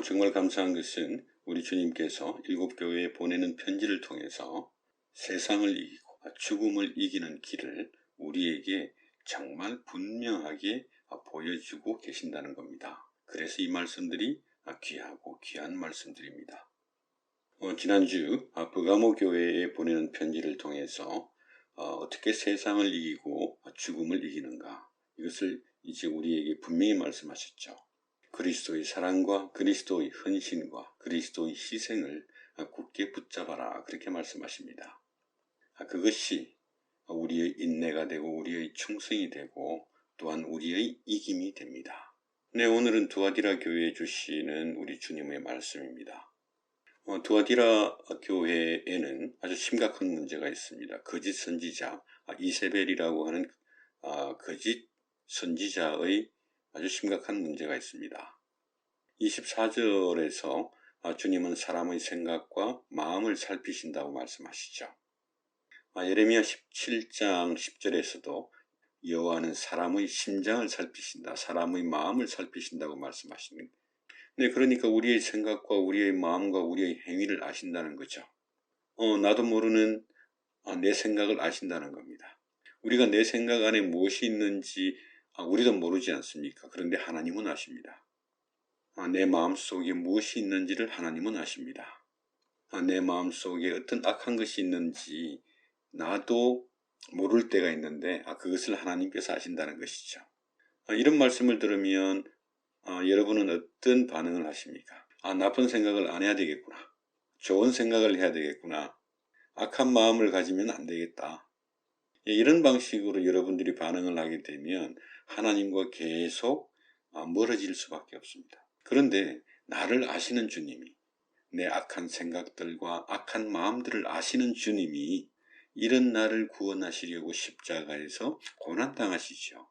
정말 감사한 것은 우리 주님께서 일곱 교회에 보내는 편지를 통해서 세상을 이기고 죽음을 이기는 길을 우리에게 정말 분명하게 보여주고 계신다는 겁니다. 그래서 이 말씀들이 귀하고 귀한 말씀들입니다. 지난주 버가모 교회에 보내는 편지를 통해서 어떻게 세상을 이기고 죽음을 이기는가, 이것을 이제 우리에게 분명히 말씀하셨죠. 그리스도의 사랑과 그리스도의 헌신과 그리스도의 희생을 굳게 붙잡아라, 그렇게 말씀하십니다. 그것이 우리의 인내가 되고 우리의 충성이 되고 또한 우리의 이김이 됩니다. 네, 오늘은 두아디라 교회에 주시는 우리 주님의 말씀입니다. 두아디라 교회에는 아주 심각한 문제가 있습니다. 거짓 선지자 이세벨이라고 하는 거짓 선지자의 아주 심각한 문제가 있습니다. 24절에서 주님은 사람의 생각과 마음을 살피신다고 말씀하시죠. 예레미야 17장 10절에서도 여호와는 사람의 심장을 살피신다, 사람의 마음을 살피신다고 말씀하시는. 네, 그러니까 우리의 생각과 우리의 마음과 우리의 행위를 아신다는 거죠. 나도 모르는 내 생각을 아신다는 겁니다. 우리가 내 생각 안에 무엇이 있는지 우리도 모르지 않습니까? 그런데 하나님은 아십니다. 내 마음속에 무엇이 있는지를 하나님은 아십니다. 내 마음속에 어떤 악한 것이 있는지 나도 모를 때가 있는데 그것을 하나님께서 아신다는 것이죠. 이런 말씀을 들으면 여러분은 어떤 반응을 하십니까? 나쁜 생각을 안 해야 되겠구나, 좋은 생각을 해야 되겠구나, 악한 마음을 가지면 안 되겠다. 이런 방식으로 여러분들이 반응을 하게 되면 하나님과 계속 멀어질 수밖에 없습니다. 그런데 나를 아시는 주님이, 내 악한 생각들과 악한 마음들을 아시는 주님이 이런 나를 구원하시려고 십자가에서 고난당하시죠.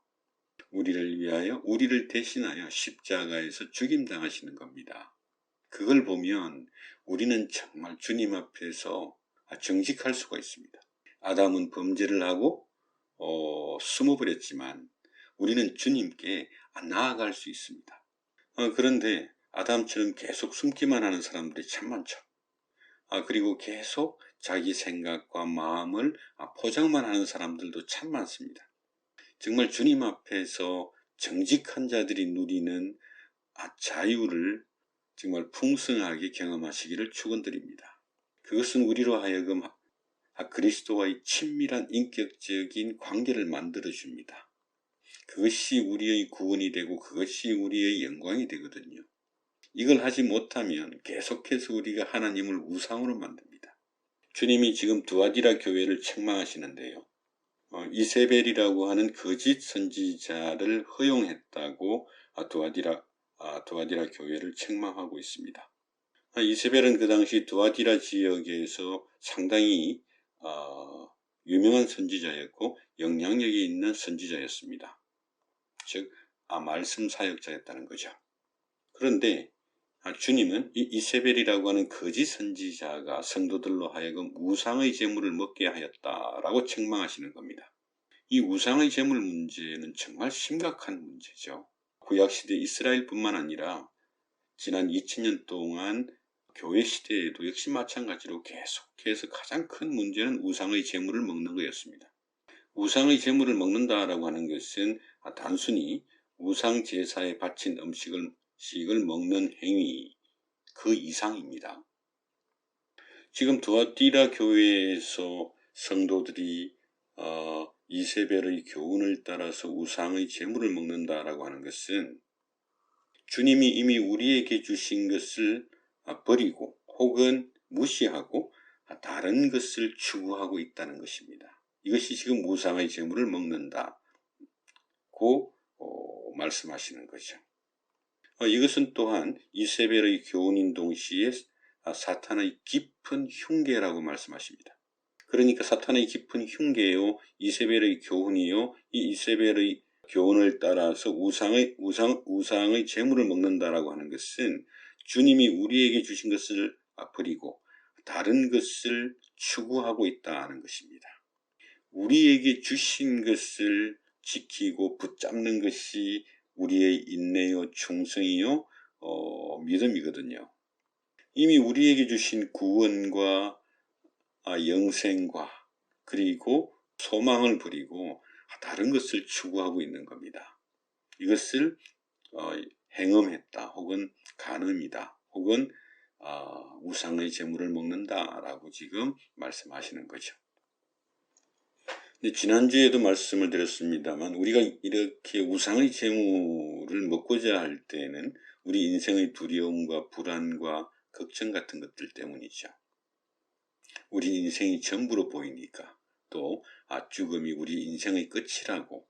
우리를 위하여, 우리를 대신하여 십자가에서 죽임당하시는 겁니다. 그걸 보면 우리는 정말 주님 앞에서 정직할 수가 있습니다. 아담은 범죄를 하고 숨어버렸지만 우리는 주님께 나아갈 수 있습니다. 그런데 아담처럼 계속 숨기만 하는 사람들이 참 많죠. 그리고 계속 자기 생각과 마음을 포장만 하는 사람들도 참 많습니다. 정말 주님 앞에서 정직한 자들이 누리는 자유를 정말 풍성하게 경험하시기를 축원드립니다. 그것은 우리로 하여금 그리스도와의 친밀한 인격적인 관계를 만들어줍니다. 그것이 우리의 구원이 되고 그것이 우리의 영광이 되거든요. 이걸 하지 못하면 계속해서 우리가 하나님을 우상으로 만듭니다. 주님이 지금 두아디라 교회를 책망하시는데요. 이세벨이라고 하는 거짓 선지자를 허용했다고 두아디라 교회를 책망하고 있습니다. 이세벨은 그 당시 두아디라 지역에서 상당히 유명한 선지자였고 영향력이 있는 선지자였습니다. 즉 말씀 사역자였다는 거죠. 그런데 주님은 이 이세벨이라고 하는 거짓 선지자가 성도들로 하여금 우상의 제물을 먹게 하였다라고 책망하시는 겁니다. 이 우상의 제물 문제는 정말 심각한 문제죠. 구약시대 이스라엘뿐만 아니라 지난 2000년 동안 교회 시대에도 역시 마찬가지로 계속해서 가장 큰 문제는 우상의 제물을 먹는 거였습니다. 우상의 제물을 먹는다라고 하는 것은 단순히 우상 제사에 바친 음식을 먹는 행위 그 이상입니다. 지금 두아디라 교회에서 성도들이 이세벨의 교훈을 따라서 우상의 제물을 먹는다라고 하는 것은 주님이 이미 우리에게 주신 것을 버리고 혹은 무시하고 다른 것을 추구하고 있다는 것입니다. 이것이 지금 우상의 제물을 먹는다고 말씀하시는 거죠. 이것은 또한 이세벨의 교훈인 동시에 사탄의 깊은 흉계라고 말씀하십니다. 그러니까 사탄의 깊은 흉계요, 이세벨의 교훈이요, 이 이세벨의 교훈을 따라서 우상의 제물을 먹는다라고 하는 것은 주님이 우리에게 주신 것을 버리고 다른 것을 추구하고 있다는 것입니다. 우리에게 주신 것을 지키고 붙잡는 것이 우리의 인내요, 충성이요, 믿음이거든요. 이미 우리에게 주신 구원과 영생과 그리고 소망을 버리고 다른 것을 추구하고 있는 겁니다. 이것을 행음했다 혹은 간음이다 혹은 우상의 제물을 먹는다라고 지금 말씀하시는 거죠. 근데 지난주에도 말씀을 드렸습니다만 우리가 이렇게 우상의 제물을 먹고자 할 때는 우리 인생의 두려움과 불안과 걱정 같은 것들 때문이죠. 우리 인생이 전부로 보이니까 또 죽음이 우리 인생의 끝이라고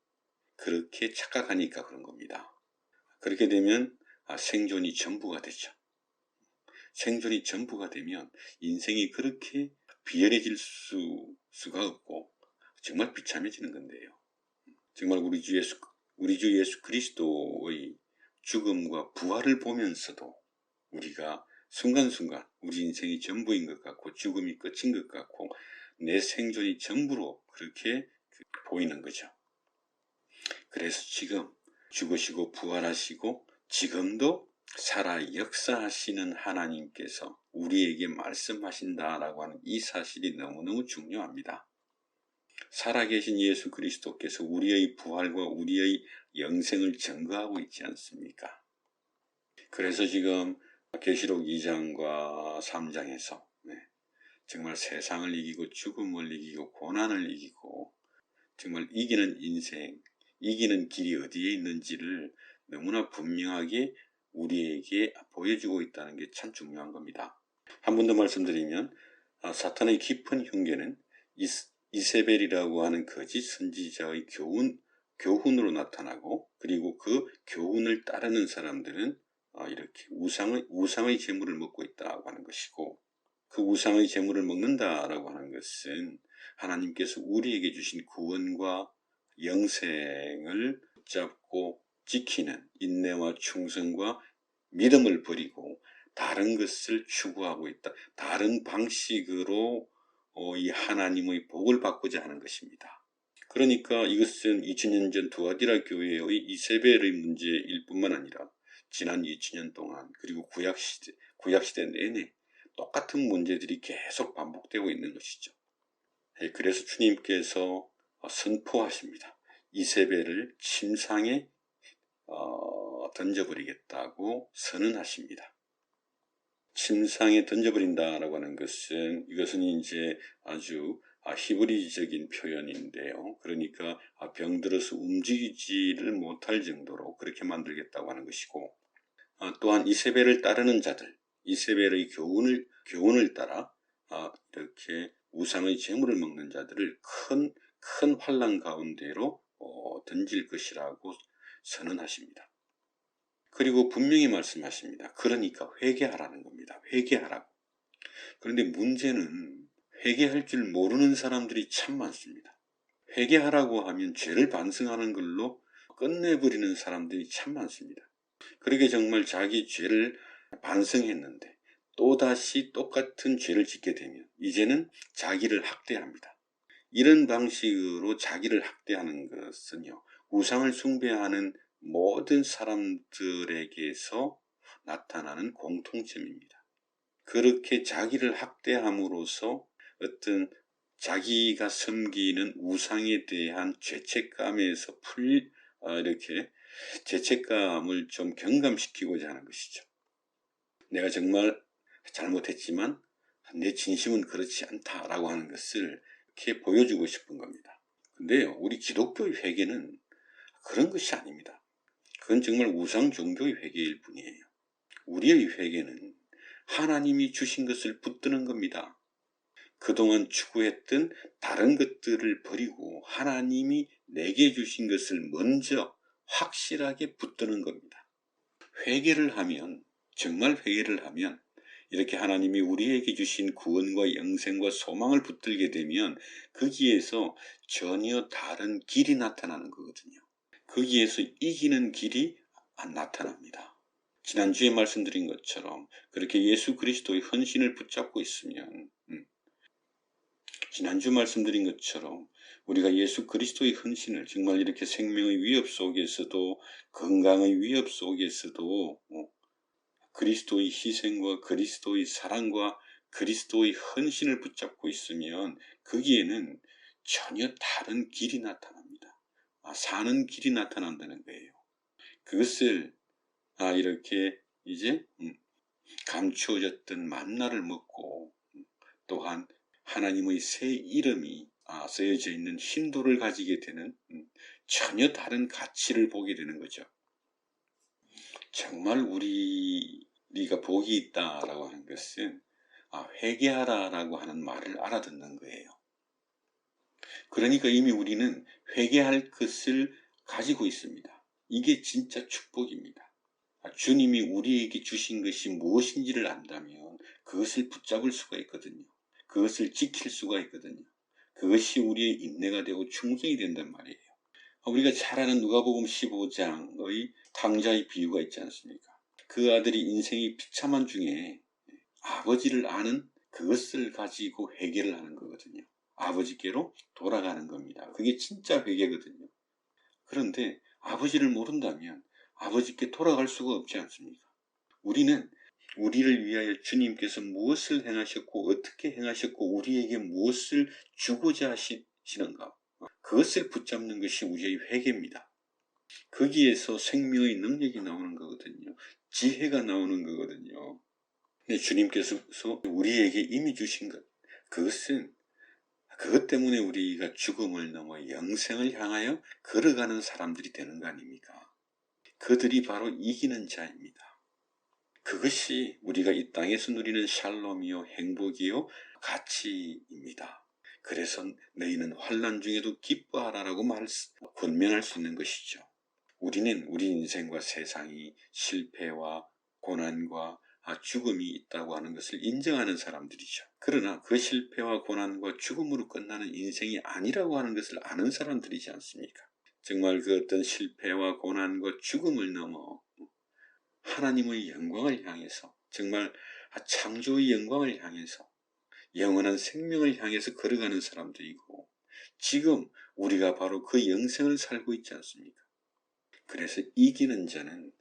그렇게 착각하니까 그런 겁니다. 그렇게 되면 생존이 전부가 되죠. 생존이 전부가 되면 인생이 그렇게 비열해질 수가 없고 정말 비참해지는 건데요. 정말 우리 주 예수 그리스도의 죽음과 부활을 보면서도 우리가 순간순간 우리 인생이 전부인 것 같고 죽음이 끝인 것 같고 내 생존이 전부로 그렇게 보이는 거죠. 그래서 지금 죽으시고 부활하시고 지금도 살아 역사하시는 하나님께서 우리에게 말씀하신다라고 하는 이 사실이 너무너무 중요합니다. 살아계신 예수 그리스도께서 우리의 부활과 우리의 영생을 증거하고 있지 않습니까? 그래서 지금 계시록 2장과 3장에서 정말 세상을 이기고 죽음을 이기고 고난을 이기고 정말 이기는 인생, 이기는 길이 어디에 있는지를 너무나 분명하게 우리에게 보여주고 있다는 게 참 중요한 겁니다. 한 번 더 말씀드리면 사탄의 깊은 흉계는 이세벨이라고 하는 거짓 선지자의 교훈으로 나타나고 그리고 그 교훈을 따르는 사람들은 이렇게 우상의 제물을 먹고 있다고 하는 것이고 그 우상의 제물을 먹는다라고 하는 것은 하나님께서 우리에게 주신 구원과 영생을 붙잡고 지키는 인내와 충성과 믿음을 버리고 다른 것을 추구하고 있다. 다른 방식으로 이 하나님의 복을 받고자 하는 것입니다. 그러니까 이것은 2000년 전 두아디라 교회의 이세벨의 문제일 뿐만 아니라 지난 2000년 동안 그리고 구약시대 내내 똑같은 문제들이 계속 반복되고 있는 것이죠. 그래서 주님께서 선포하십니다. 이세벨을 침상에 던져버리겠다고 선언하십니다. 침상에 던져버린다라고 하는 것은 이것은 이제 아주 히브리적인 표현인데요. 그러니까 병들어서 움직이지를 못할 정도로 그렇게 만들겠다고 하는 것이고 또한 이세벨을 따르는 자들, 이세벨의 교훈을 따라 이렇게 우상의 제물을 먹는 자들을 큰 환난 가운데로 던질 것이라고 선언하십니다. 그리고 분명히 말씀하십니다. 그러니까 회개하라는 겁니다. 회개하라고. 그런데 문제는 회개할 줄 모르는 사람들이 참 많습니다. 회개하라고 하면 죄를 반성하는 걸로 끝내버리는 사람들이 참 많습니다. 그러게 정말 자기 죄를 반성했는데 또다시 똑같은 죄를 짓게 되면 이제는 자기를 학대합니다. 이런 방식으로 자기를 학대하는 것은요, 우상을 숭배하는 모든 사람들에게서 나타나는 공통점입니다. 그렇게 자기를 학대함으로써 어떤 자기가 섬기는 우상에 대한 죄책감에서 이렇게 죄책감을 좀 경감시키고자 하는 것이죠. 내가 정말 잘못했지만 내 진심은 그렇지 않다라고 하는 것을 이렇게 보여주고 싶은 겁니다. 근데요, 우리 기독교의 회개는 그런 것이 아닙니다. 그건 정말 우상 종교의 회개일 뿐이에요. 우리의 회개는 하나님이 주신 것을 붙드는 겁니다. 그동안 추구했던 다른 것들을 버리고 하나님이 내게 주신 것을 먼저 확실하게 붙드는 겁니다. 회개를 하면, 정말 회개를 하면 이렇게 하나님이 우리에게 주신 구원과 영생과 소망을 붙들게 되면 거기에서 전혀 다른 길이 나타나는 거거든요. 거기에서 이기는 길이 안 나타납니다. 지난주에 말씀드린 것처럼 그렇게 예수 그리스도의 헌신을 붙잡고 있으면 지난주 말씀드린 것처럼 우리가 예수 그리스도의 헌신을 정말 이렇게 생명의 위협 속에서도 건강의 위협 속에서도 그리스도의 희생과 그리스도의 사랑과 그리스도의 헌신을 붙잡고 있으면 거기에는 전혀 다른 길이 나타납니다. 사는 길이 나타난다는 거예요. 그것을 이렇게 이제 감추어졌던 만나를 먹고 또한 하나님의 새 이름이 쓰여져 있는 힌도를 가지게 되는 전혀 다른 가치를 보게 되는 거죠. 정말 우리가 복이 있다라고 하는 것은 회개하라라고 하는 말을 알아듣는 거예요. 그러니까 이미 우리는 회개할 것을 가지고 있습니다. 이게 진짜 축복입니다. 주님이 우리에게 주신 것이 무엇인지를 안다면 그것을 붙잡을 수가 있거든요. 그것을 지킬 수가 있거든요. 그것이 우리의 인내가 되고 충성이 된단 말이에요. 우리가 잘 아는 누가복음 15장의 탕자의 비유가 있지 않습니까? 그 아들이 인생이 비참한 중에 아버지를 아는 그것을 가지고 회개를 하는 거거든요. 아버지께로 돌아가는 겁니다. 그게 진짜 회개거든요. 그런데 아버지를 모른다면 아버지께 돌아갈 수가 없지 않습니까? 우리는 우리를 위하여 주님께서 무엇을 행하셨고 어떻게 행하셨고 우리에게 무엇을 주고자 하시는가, 그것을 붙잡는 것이 우리의 회개입니다. 거기에서 생명의 능력이 나오는 거거든요. 지혜가 나오는 거거든요. 근데 주님께서 우리에게 이미 주신 것, 그것 때문에 우리가 죽음을 넘어 영생을 향하여 걸어가는 사람들이 되는 거 아닙니까? 그들이 바로 이기는 자입니다. 그것이 우리가 이 땅에서 누리는 샬롬이요 행복이요 가치입니다. 그래서 너희는 환난 중에도 기뻐하라라고 권면할 수 있는 것이죠. 우리는 우리 인생과 세상이 실패와 고난과 죽음이 있다고 하는 것을 인정하는 사람들이죠. 그러나 그 실패와 고난과 죽음으로 끝나는 인생이 아니라고 하는 것을 아는 사람들이지 않습니까? 정말 그 어떤 실패와 고난과 죽음을 넘어 하나님의 영광을 향해서, 정말 창조의 영광을 향해서, 영원한 생명을 향해서 걸어가는 사람들이고, 지금 우리가 바로 그 영생을 살고 있지 않습니까? 그래서 이기는 자는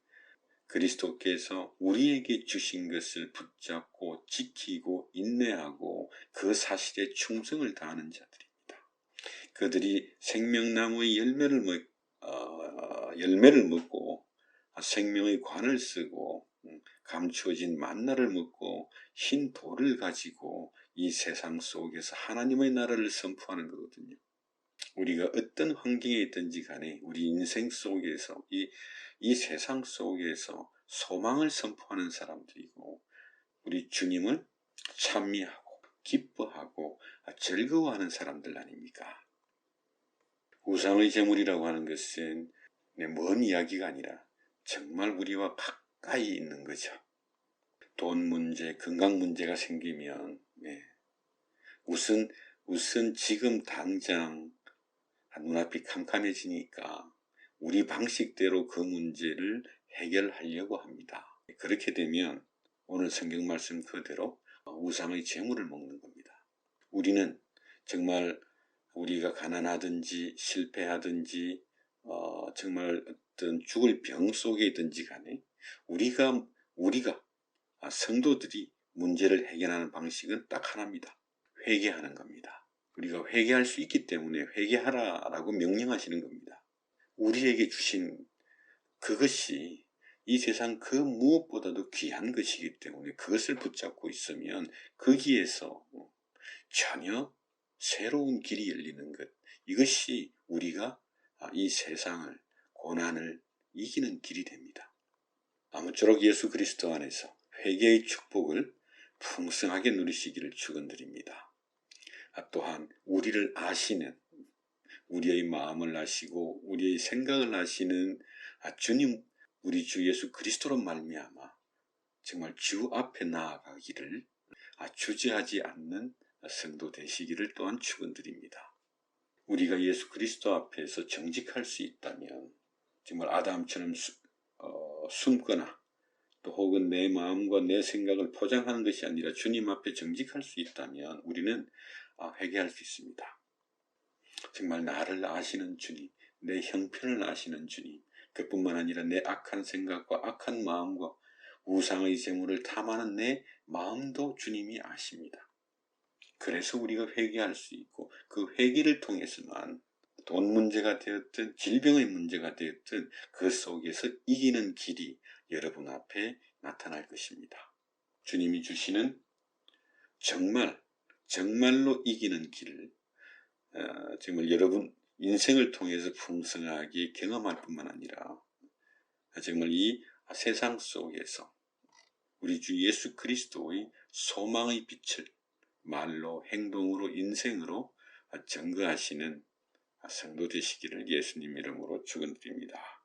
그리스도께서 우리에게 주신 것을 붙잡고 지키고 인내하고 그 사실에 충성을 다하는 자들입니다. 그들이 생명나무의 열매를 먹고 생명의 관을 쓰고 감추어진 만나를 먹고 흰 돌을 가지고 이 세상 속에서 하나님의 나라를 선포하는 거거든요. 우리가 어떤 환경에 있든지 간에 우리 인생 속에서 이 세상 속에서 소망을 선포하는 사람들이고, 우리 주님을 찬미하고 기뻐하고 즐거워하는 사람들 아닙니까? 우상의 제물이라고 하는 것은 먼 이야기가 아니라 정말 우리와 가까이 있는 거죠. 돈 문제, 건강 문제가 생기면 우선 지금 당장 눈앞이 캄캄해지니까 우리 방식대로 그 문제를 해결하려고 합니다. 그렇게 되면 오늘 성경 말씀 그대로 우상의 재물을 먹는 겁니다. 우리는 정말 우리가 가난하든지 실패하든지 정말 어떤 죽을 병 속에 있든지 간에 우리가 성도들이 문제를 해결하는 방식은 딱 하나입니다. 회개하는 겁니다. 우리가 회개할 수 있기 때문에 회개하라라고 명령하시는 겁니다. 우리에게 주신 그것이 이 세상 그 무엇보다도 귀한 것이기 때문에 그것을 붙잡고 있으면 거기에서 전혀 새로운 길이 열리는 것, 이것이 우리가 이 세상을, 고난을 이기는 길이 됩니다. 아무쪼록 예수 그리스도 안에서 회개의 축복을 풍성하게 누리시기를 축원드립니다. 또한 우리를 아시는, 우리의 마음을 아시고 우리의 생각을 아시는 주님, 우리 주 예수 그리스도로 말미암아 정말 주 앞에 나아가기를 주저하지 않는 성도 되시기를 또한 축원드립니다. 우리가 예수 그리스도 앞에서 정직할 수 있다면, 정말 아담처럼 숨거나 또 혹은 내 마음과 내 생각을 포장하는 것이 아니라 주님 앞에 정직할 수 있다면 우리는 회개할 수 있습니다. 정말 나를 아시는 주님, 내 형편을 아시는 주님, 그뿐만 아니라 내 악한 생각과 악한 마음과 우상의 재물을 탐하는 내 마음도 주님이 아십니다. 그래서 우리가 회개할 수 있고 그 회개를 통해서만 돈 문제가 되었든 질병의 문제가 되었든 그 속에서 이기는 길이 여러분 앞에 나타날 것입니다. 주님이 주시는 정말로 이기는 길을 정말 여러분 인생을 통해서 풍성하게 경험할 뿐만 아니라 정말 이 세상 속에서 우리 주 예수 그리스도의 소망의 빛을 말로 행동으로 인생으로 증거하시는 성도 되시기를 예수님 이름으로 축원드립니다.